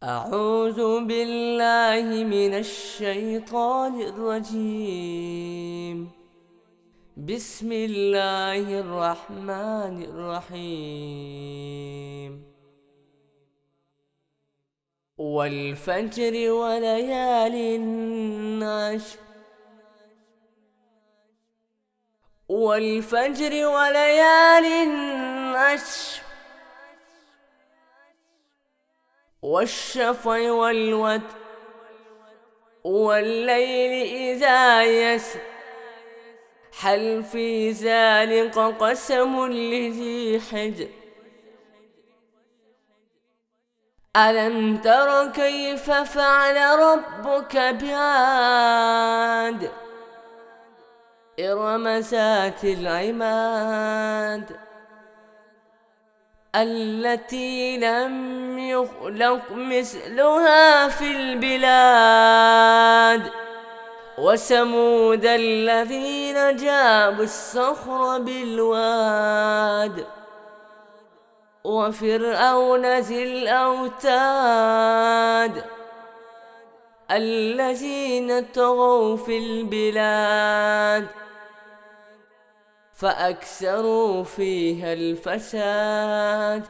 أعوذ بالله من الشيطان الرجيم. بسم الله الرحمن الرحيم. والفجر وليال عشر. والفجر وليال عشر. والشفع والوتر والليل إذا يسر. هل في ذلك قسم لذي حجر؟ ألم تر كيف فعل ربك بعاد؟ إرم ذات العماد التي لم يخلق مثلها في البلاد. وثمود الذين جابوا الصخر بالواد. وفرعون ذي الأوتاد الذين طغوا في البلاد فأكثروا فيها الفساد.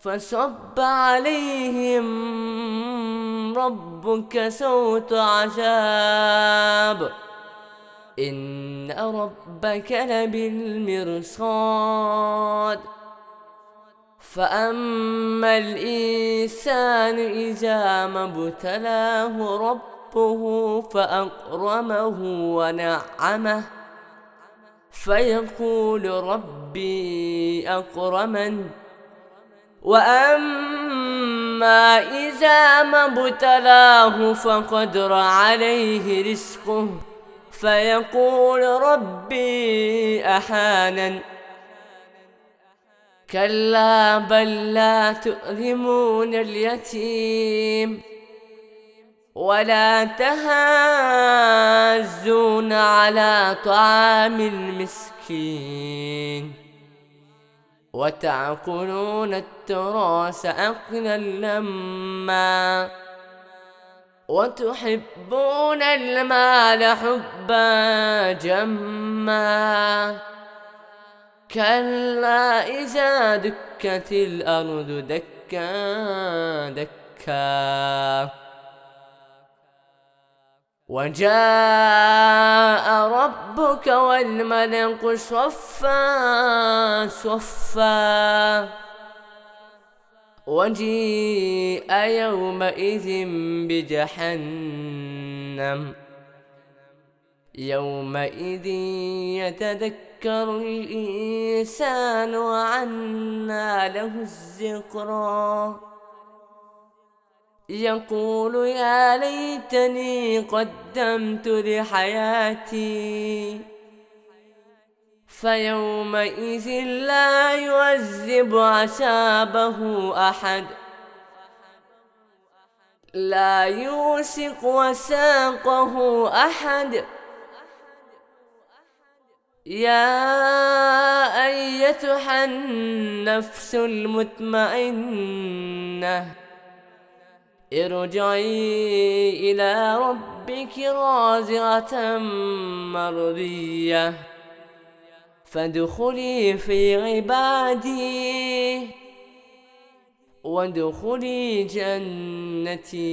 فصب عليهم ربك سوط عذاب. إن ربك لبالمرصاد. فأما الإنسان إذا ما ابتلاه ربه فأكرمه ونعمه فيقول ربي أكرمن. وأما إذا ما ابتلاه فقدر عليه رزقه فيقول ربي أهانن. كلا بل لا تؤلمون اليتيم ولا تحاضون على طعام المسكين وتأكلون التراث أكلا لما وتحبون المال حبا جما. كلا إذا دكت الأرض دكا دكا وجاء ربك والملك صفا صفا. وجيء يومئذ بجهنم. يومئذ يتذكر الإنسان وعنى له الذكرى. يقول يا ليتني قدمت لحياتي. فيومئذ لا يعذب عذابه أحد. لا يوثق وثاقه أحد. يا أيتها النفس المطمئنة ارجعي إلى ربك راضية مرضية فادخلي في عبادي وادخلي جنتي.